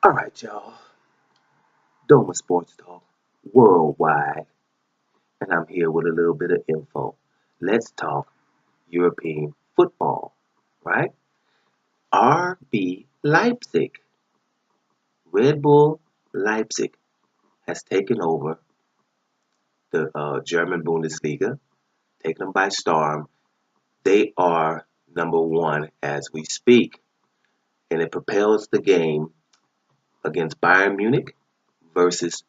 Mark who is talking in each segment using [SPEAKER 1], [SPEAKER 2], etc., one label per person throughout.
[SPEAKER 1] All right, y'all. Doma Sports Talk worldwide, and I'm here with a little bit of info. Let's talk European football, right? RB Leipzig, Red Bull Leipzig has taken over the German Bundesliga, taken them by storm. They are number one as we speak, and it propels the game against Bayern Munich versus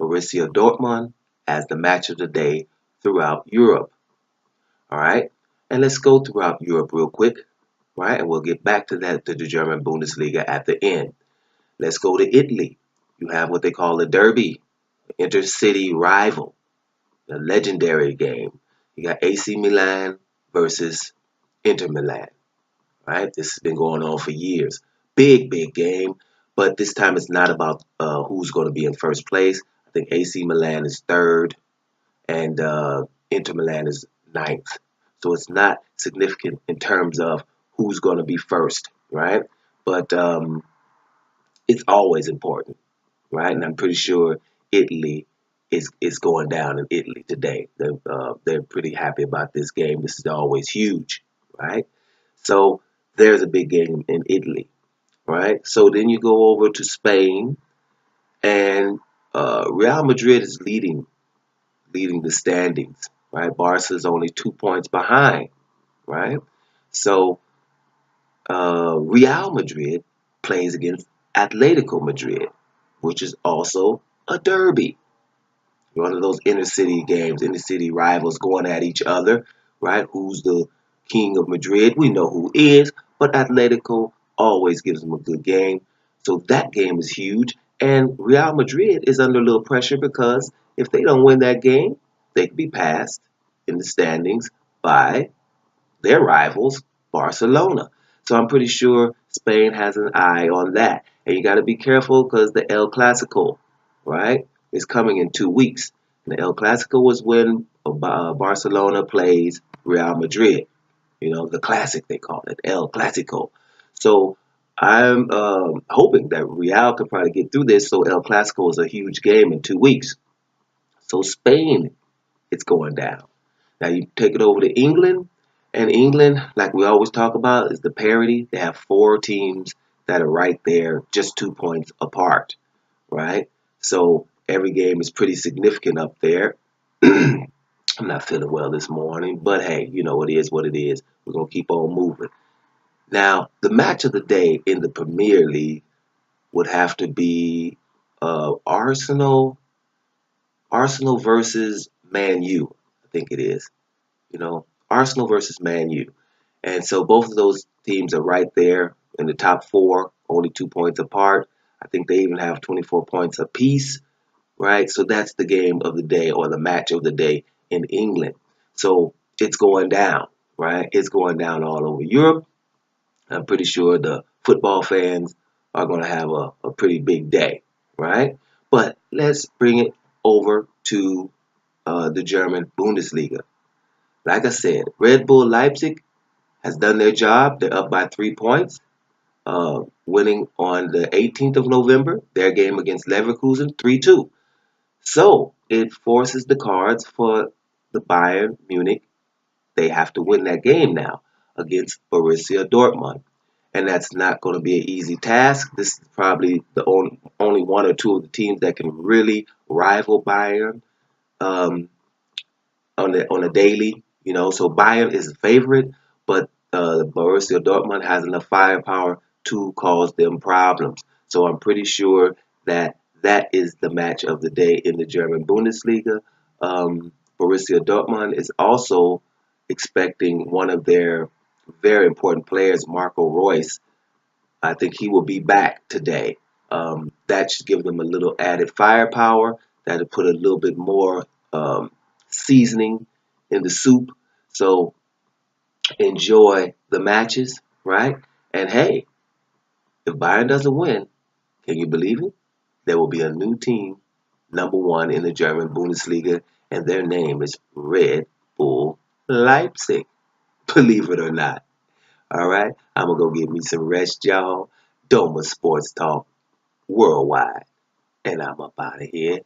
[SPEAKER 1] Borussia Dortmund as the match of the day throughout Europe. All right. And let's go throughout Europe real quick, right? And we'll get back to that, to the German Bundesliga at the end. Let's go to Italy. You have what they call a derby, intercity rival, a legendary game. You got AC Milan versus Inter Milan, right? This has been going on for years. Big game, but this time it's not about who's going to be in first place. I think AC Milan is third, and Inter Milan is ninth. So it's not significant in terms of who's going to be first, right? But it's always important, right? And I'm pretty sure Italy is going down in Italy today. They're pretty happy about this game. This is always huge, right? So there's a big game in Italy, right? So then you go over to Spain, and Real Madrid is leading the standings, right? Barca's only 2 points behind, right? So Real Madrid plays against Atletico Madrid, which is also a derby. One of those inner city games, inner city rivals going at each other, right? Who's the king of Madrid? We know who is, but Atletico always gives them a good game. So that game is huge. And Real Madrid is under a little pressure because if they don't win that game, they could be passed in the standings by their rivals, Barcelona. So I'm pretty sure Spain has an eye on that. And you got to be careful because the El Clasico, right, is coming in 2 weeks. And the El Clasico was when Barcelona plays Real Madrid. You know, the classic, they call it, El Clasico. So I'm hoping that Real can probably get through this. So El Clasico is a huge game in 2 weeks. So Spain, it's going down. Now you take it over to England, and England, like we always talk about, is the parity. They have four teams that are right there, just 2 points apart, right? So every game is pretty significant up there. I'm not feeling well this morning, but hey, you know, it is what it is. We're gonna keep on moving. Now, the match of the day in the Premier League would have to be Arsenal versus Man U. I think it is. You know, Arsenal versus Man U. And so both of those teams are right there in the top four, only 2 points apart. I think they even have 24 points apiece, right? So that's the game of the day, or the match of the day in England. So it's going down, right? It's going down all over Europe. I'm pretty sure the football fans are going to have a pretty big day, right? But let's bring it over to the German Bundesliga. Like I said, Red Bull Leipzig has done their job. They're up by 3 points, winning on the 18th of November, their game against Leverkusen 3-2. So it forces the cards for the Bayern Munich. They have to win that game now against Borussia Dortmund. And that's not going to be an easy task. This is probably the only one or two of the teams that can really rival Bayern um, on a daily. You know, so Bayern is the favorite, but Borussia Dortmund has enough firepower to cause them problems. So I'm pretty sure that that is the match of the day in the German Bundesliga. Borussia Dortmund is also expecting one of their very important players, Marco Reus. I think he will be back today. That should give them a little added firepower. That'll put a little bit more seasoning in the soup. So enjoy the matches, right? And hey, if Bayern doesn't win, can you believe it? There will be a new team, number one in the German Bundesliga, and their name is Red Bull Leipzig. Believe it or not. All right, I'm gonna go get me some rest, y'all. Doma Sports Talk worldwide. And I'm up out of here.